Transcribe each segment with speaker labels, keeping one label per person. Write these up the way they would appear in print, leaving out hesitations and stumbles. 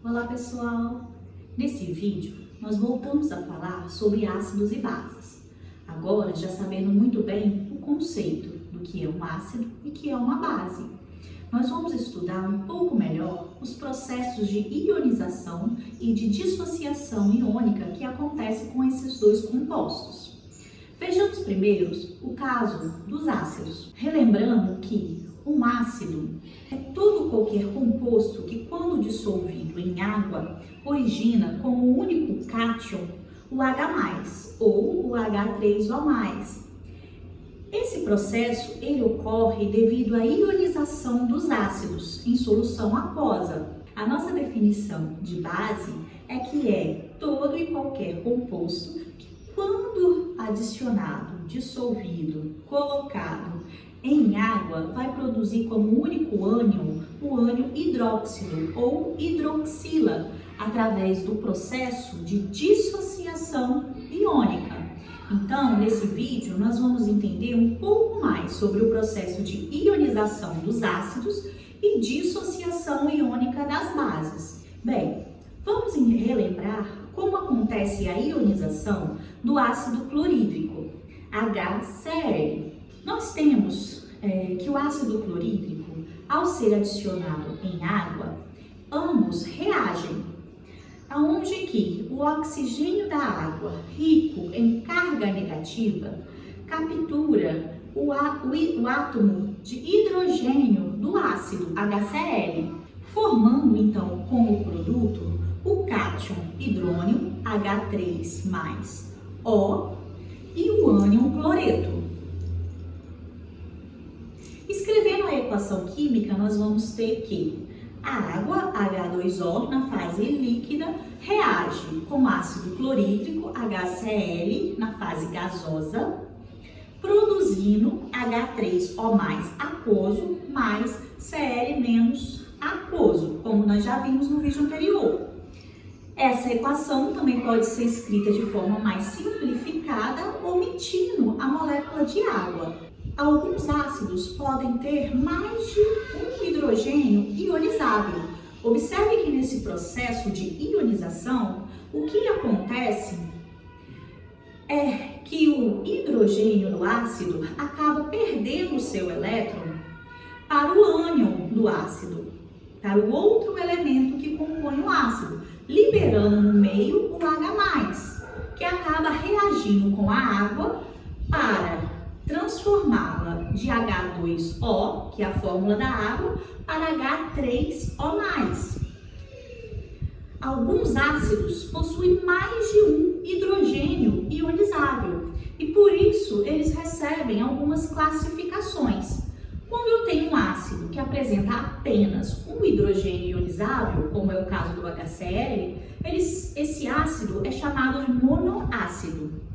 Speaker 1: Olá pessoal! Nesse vídeo nós voltamos a falar sobre ácidos e bases. Agora já sabendo muito bem o conceito do que é um ácido e que é uma base. Nós vamos estudar um pouco melhor os processos de ionização e de dissociação iônica que acontece com esses dois compostos. Vejamos primeiro o caso dos ácidos. Relembrando que um ácido é todo qualquer composto que, quando dissolvido em água, origina como único cátion o H+, ou o H3O+. Esse processo ele ocorre devido à ionização dos ácidos em solução aquosa. A nossa definição de base é que é todo e qualquer composto que, quando adicionado, dissolvido, colocado em água, vai produzir como único ânion o ânion hidróxido ou hidroxila, através do processo de dissociação iônica. Então, nesse vídeo, nós vamos entender um pouco mais sobre o processo de ionização dos ácidos e dissociação iônica das bases. Bem, vamos relembrar como acontece a ionização do ácido clorídrico, HCl. Nós temos que o ácido clorídrico, ao ser adicionado em água, ambos reagem, aonde que o oxigênio da água, rico em carga negativa, captura o átomo de hidrogênio do ácido HCl, formando então como produto o cátion hidrônio H3+O e o ânion cloreto. Escrevendo a equação química, nós vamos ter que a água, H2O, na fase líquida, reage com ácido clorídrico, HCl, na fase gasosa, produzindo H3O+ aquoso mais Cl- aquoso, como nós já vimos no vídeo anterior. Essa equação também pode ser escrita de forma mais simplificada, omitindo a molécula de água. Alguns ácidos podem ter mais de um hidrogênio ionizável. Observe que nesse processo de ionização, o que acontece é que o hidrogênio do ácido acaba perdendo o seu elétron para o ânion do ácido, para o outro elemento que compõe o ácido, liberando no meio o H+, que acaba reagindo com a água para transformá-la de H2O, que é a fórmula da água, para H3O+. Alguns ácidos possuem mais de um hidrogênio ionizável e por isso eles recebem algumas classificações. Quando eu tenho um ácido que apresenta apenas um hidrogênio ionizável, como é o caso do HCl, esse ácido é chamado de monoácido.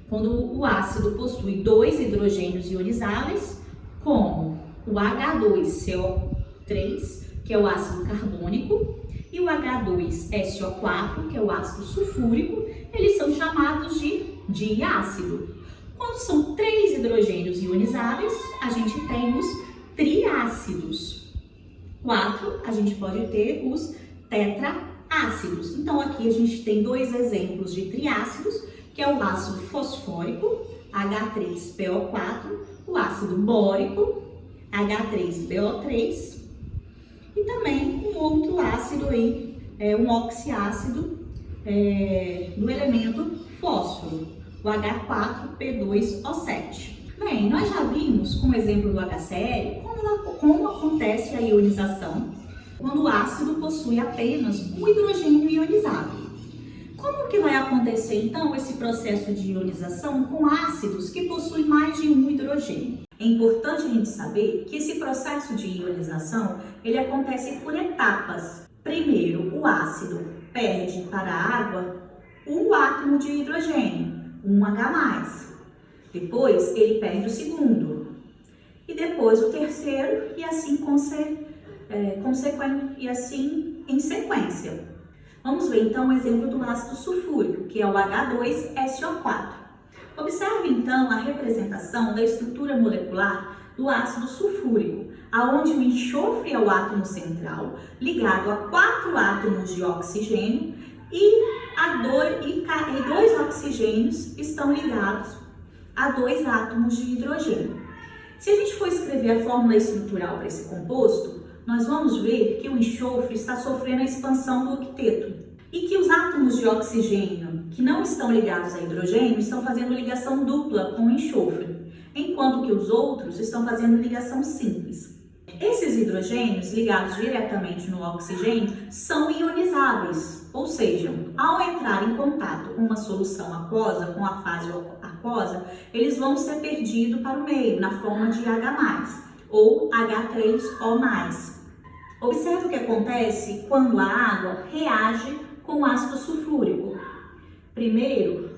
Speaker 1: Quando o ácido possui dois hidrogênios ionizáveis, como o H2CO3, que é o ácido carbônico, e o H2SO4, que é o ácido sulfúrico, eles são chamados de diácido. Quando são três hidrogênios ionizáveis, a gente tem os triácidos. 4, a gente pode ter os tetraácidos. Então, aqui a gente tem dois exemplos de triácidos, que é o ácido fosfórico, H3PO4, o ácido bórico, H3BO3, e também um outro ácido aí, um oxiácido do elemento fósforo, o H4P2O7. Bem, nós já vimos com o exemplo do HCl como acontece a ionização quando o ácido possui apenas um hidrogênio ionizável. Como que vai acontecer então esse processo de ionização com ácidos que possuem mais de um hidrogênio? É importante a gente saber que esse processo de ionização ele acontece por etapas. Primeiro, o ácido perde para a água um átomo de hidrogênio, um H+. Depois ele perde o segundo e depois o terceiro e assim em sequência. Vamos ver então o exemplo do ácido sulfúrico, que é o H2SO4. Observe então a representação da estrutura molecular do ácido sulfúrico, aonde o enxofre é o átomo central, ligado a 4 átomos de oxigênio e dois oxigênios estão ligados a 2 átomos de hidrogênio. Se a gente for escrever a fórmula estrutural para esse composto, nós vamos ver que o enxofre está sofrendo a expansão do octeto e que os átomos de oxigênio que não estão ligados a hidrogênio estão fazendo ligação dupla com o enxofre, enquanto que os outros estão fazendo ligação simples. Esses hidrogênios ligados diretamente no oxigênio são ionizáveis, ou seja, ao entrar em contato com uma solução aquosa, com a fase aquosa, eles vão ser perdidos para o meio, na forma de H+, ou H3O+. Observe o que acontece quando a água reage com o ácido sulfúrico. Primeiro,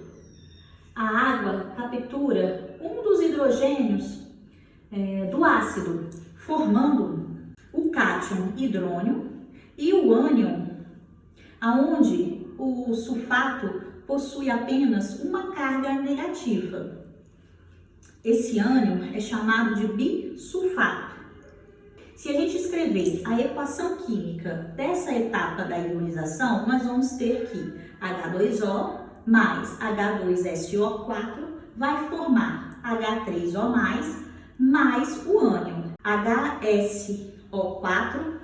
Speaker 1: a água captura um dos hidrogênios do ácido, formando o cátion hidrônio e o ânion, aonde o sulfato possui apenas uma carga negativa. Esse ânion é chamado de bisulfato. Se a gente escrever a equação química dessa etapa da ionização, nós vamos ter que H2O mais H2SO4 vai formar H3O+, mais o ânion HSO4-.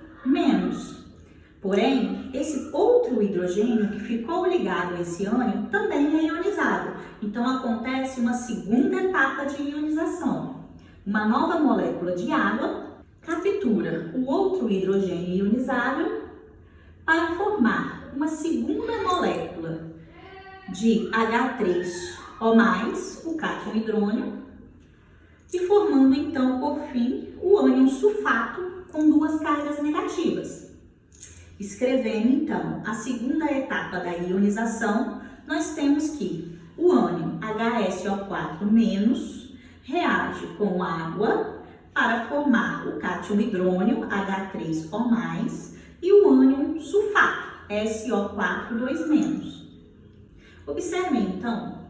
Speaker 1: Porém, esse outro hidrogênio que ficou ligado a esse ânion também é ionizado. Então, acontece uma segunda etapa de ionização. Uma nova molécula de água captura o outro hidrogênio ionizável para formar uma segunda molécula de H3O+, o cátion hidrônio, e formando então, por fim, o ânion sulfato com 2 cargas negativas. Escrevendo então a segunda etapa da ionização, nós temos que o ânion HSO4- reage com água para formar o cátion hidrônio H3O+, e o ânion sulfato SO4-. Observem então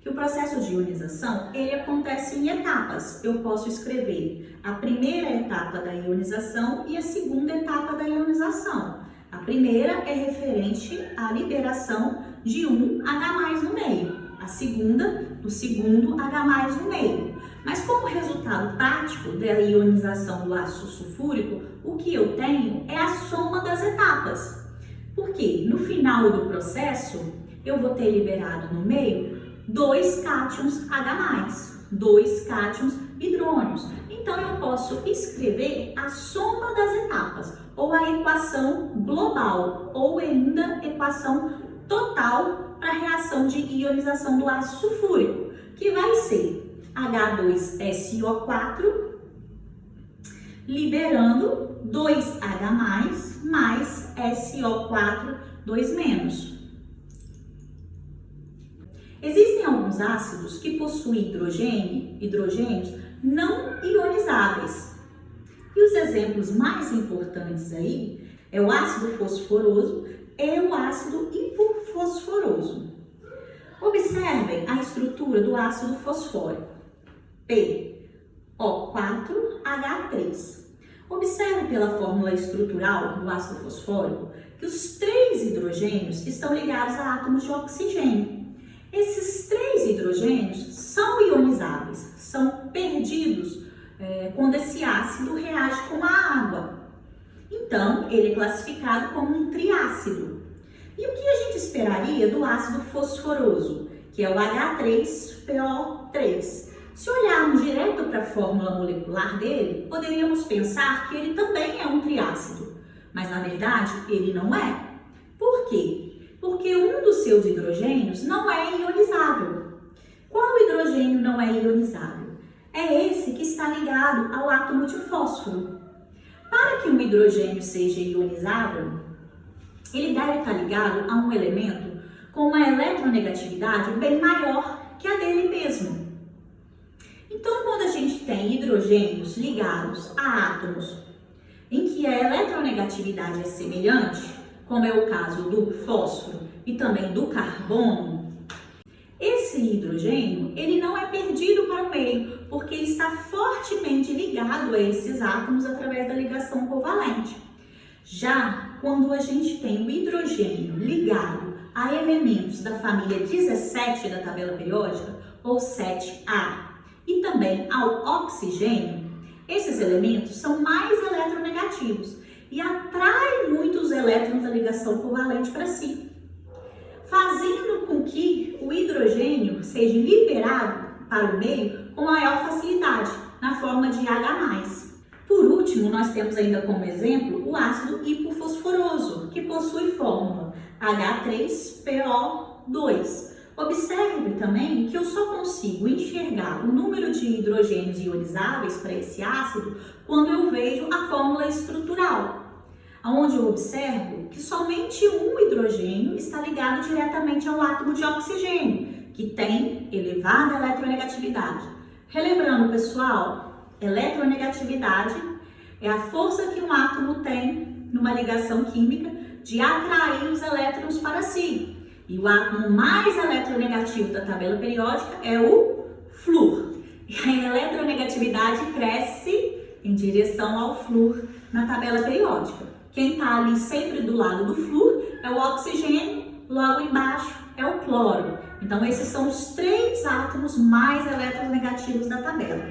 Speaker 1: que o processo de ionização ele acontece em etapas. Eu posso escrever a primeira etapa da ionização e a segunda etapa da ionização. A primeira é referente à liberação de um H+ no meio, a segunda do segundo H+ no meio. Mas como resultado prático da ionização do ácido sulfúrico, o que eu tenho é a soma das etapas. Porque no final do processo, eu vou ter liberado no meio 2 cátions H+, 2 cátions hidrônios. Então, eu posso escrever a soma das etapas, ou a equação global, ou ainda equação total para a reação de ionização do ácido sulfúrico, que vai ser H2SO4 liberando 2H+, mais SO4-. Existem alguns ácidos que possuem hidrogênios não ionizáveis. E os exemplos mais importantes aí é o ácido fosforoso e o ácido hipofosforoso. Observem a estrutura do ácido fosfórico. PO4H3. Observe pela fórmula estrutural do ácido fosfórico que os 3 hidrogênios estão ligados a átomos de oxigênio. Esses 3 hidrogênios são ionizáveis, são perdidos quando esse ácido reage com a água. Então, ele é classificado como um triácido. E o que a gente esperaria do ácido fosforoso, que é o H3PO3? Se olharmos direto para a fórmula molecular dele, poderíamos pensar que ele também é um triácido, mas na verdade ele não é. Por quê? Porque um dos seus hidrogênios não é ionizável. Qual hidrogênio não é ionizável? É esse que está ligado ao átomo de fósforo. Para que um hidrogênio seja ionizável, ele deve estar ligado a um elemento com uma eletronegatividade bem maior que a dele mesmo. Então, quando a gente tem hidrogênios ligados a átomos em que a eletronegatividade é semelhante, como é o caso do fósforo e também do carbono, esse esse hidrogênio, ele não é perdido para o meio, porque ele está fortemente ligado a esses átomos através da ligação covalente. Já quando a gente tem o hidrogênio ligado a elementos da família 17 da tabela periódica, ou 7A, e também ao oxigênio, esses elementos são mais eletronegativos e atraem muitos elétrons da ligação covalente para si, fazendo com que o hidrogênio seja liberado para o meio com maior facilidade, na forma de H+. Por último, nós temos ainda como exemplo o ácido hipofosforoso, que possui fórmula H3PO2. Observe também que eu só consigo enxergar o número de hidrogênios ionizáveis para esse ácido quando eu vejo a fórmula estrutural, onde eu observo que somente um hidrogênio está ligado diretamente ao átomo de oxigênio, que tem elevada eletronegatividade. Relembrando, pessoal, eletronegatividade é a força que um átomo tem numa ligação química de atrair os elétrons para si. E o átomo mais eletronegativo da tabela periódica é o flúor. E a eletronegatividade cresce em direção ao flúor na tabela periódica. Quem está ali sempre do lado do flúor é o oxigênio, logo embaixo é o cloro. Então, esses são os 3 átomos mais eletronegativos da tabela.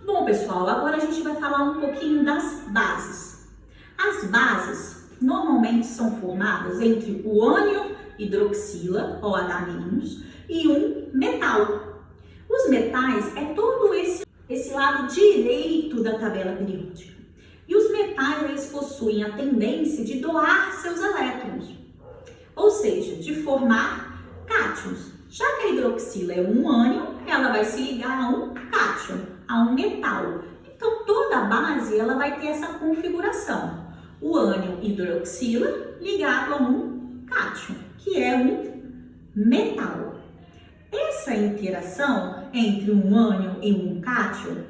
Speaker 1: Bom, pessoal, agora a gente vai falar um pouquinho das bases. As bases normalmente são formadas entre o ânion hidroxila, OH-, e um metal. Os metais é todo esse lado direito da tabela periódica. E os metais, eles possuem a tendência de doar seus elétrons, ou seja, de formar cátions. Já que a hidroxila é um ânion, ela vai se ligar a um cátion, a um metal. Então, toda a base ela vai ter essa configuração. O ânion hidroxila ligado a um cátion, que é um metal. Essa interação entre um ânion e um cátion,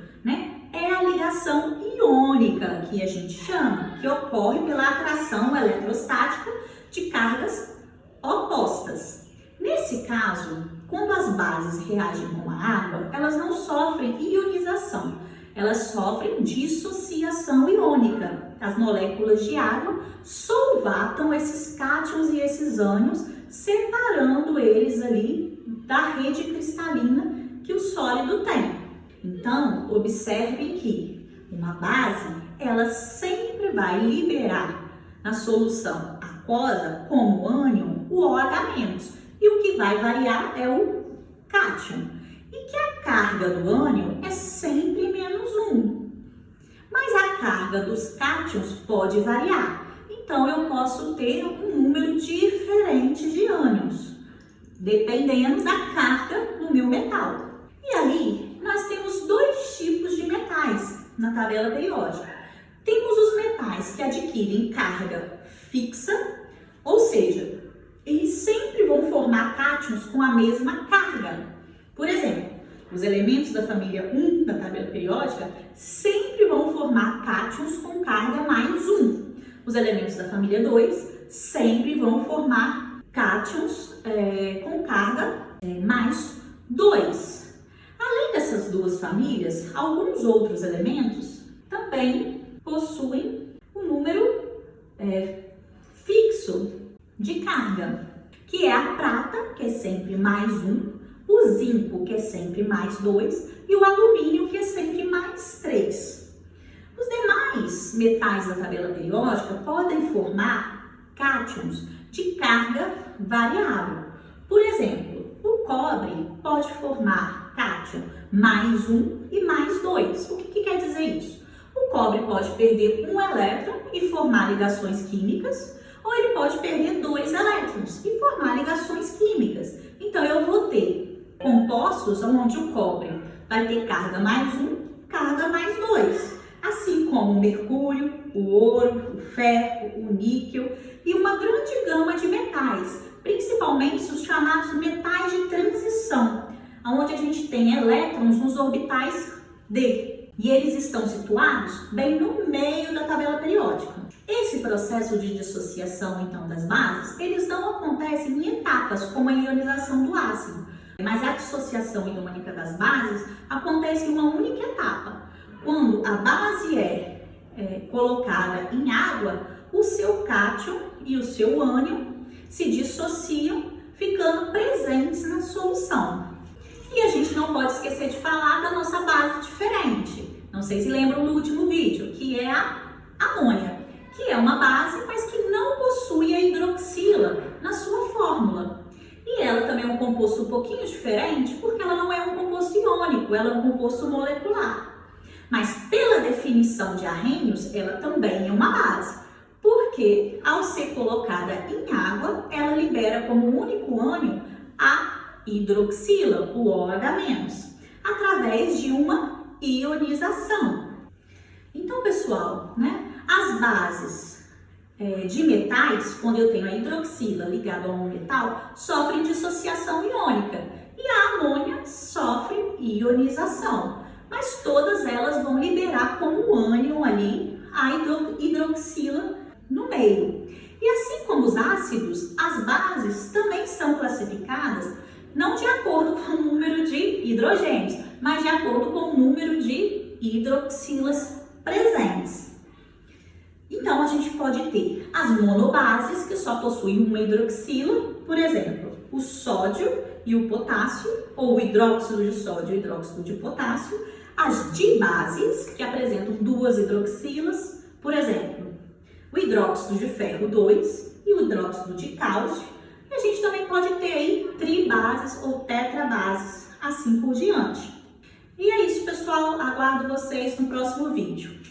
Speaker 1: é a ligação iônica, que a gente chama, que ocorre pela atração eletrostática de cargas opostas. Nesse caso, quando as bases reagem com a água, elas não sofrem ionização, elas sofrem dissociação iônica. As moléculas de água solvatam esses cátions e esses ânions, separando eles ali da rede cristalina que o sólido tem. Então, observem que uma base, ela sempre vai liberar na solução aquosa, como ânion, o OH-, e o que vai variar é o cátion. E que a carga do ânion é sempre -1. Mas a carga dos cátions pode variar. Então, eu posso ter um número diferente de ânions, dependendo da carga do meu metal. E aí, nós temos 2 tipos de metais na tabela periódica. Temos os metais que adquirem carga fixa, ou seja, eles sempre vão formar cátions com a mesma carga. Por exemplo, os elementos da família 1 da tabela periódica sempre vão formar cátions com carga +1. Os elementos da família 2 sempre vão formar cátions com carga +2. Além dessas 2 famílias, alguns outros elementos também possuem um número fixo de carga, que é a prata, que é sempre +1, o zinco, que é sempre +2, e o alumínio, que é sempre +3. Os demais metais da tabela periódica podem formar cátions de carga variável. Por exemplo, o cobre pode formar cátion +1 e +2. O que quer dizer isso? O cobre pode perder um elétron e formar ligações químicas, ou ele pode perder 2 elétrons e formar ligações químicas. Então, eu vou ter compostos onde o cobre vai ter carga +1, carga +2. Assim como o mercúrio, o ouro, o ferro, o níquel e uma grande gama de metais, principalmente os chamados metais de transição, onde a gente tem elétrons nos orbitais D. E eles estão situados bem no meio da tabela periódica. Esse processo de dissociação, então, das bases, eles não acontecem em etapas, como a ionização do ácido, Mas a dissociação iônica das bases acontece em uma única etapa. Quando a base é colocada em água, o seu cátion e o seu ânion se dissociam, ficando presentes na solução. E a gente não pode esquecer de falar da nossa base diferente. Não sei se lembram do último vídeo, que é a amônia, que é uma base, mas que não possui a hidroxila na sua fórmula. E ela também é um composto um pouquinho diferente, porque ela não é um composto iônico, ela é um composto molecular. Mas pela definição de Arrhenius, ela também é uma base, porque ao ser colocada em água, ela libera como único ânion a hidroxila, o OH-, através de uma ionização. Então, pessoal, as bases de metais, quando eu tenho a hidroxila ligada a um metal, sofrem dissociação iônica e a amônia sofre ionização, mas todas elas vão liberar como ânion ali a hidroxila no meio. E assim como os ácidos, as bases também são classificadas não de acordo com o número de hidrogênios, mas de acordo com o número de hidroxilas presentes. Então, a gente pode ter as monobases, que só possuem uma hidroxila, por exemplo, o sódio e o potássio, ou o hidróxido de sódio e o hidróxido de potássio, as dibases, que apresentam duas hidroxilas, por exemplo, o hidróxido de ferro 2 e o hidróxido de cálcio. E a gente também pode ter aí tribases ou tetrabases, assim por diante. E é isso, pessoal. Aguardo vocês no próximo vídeo.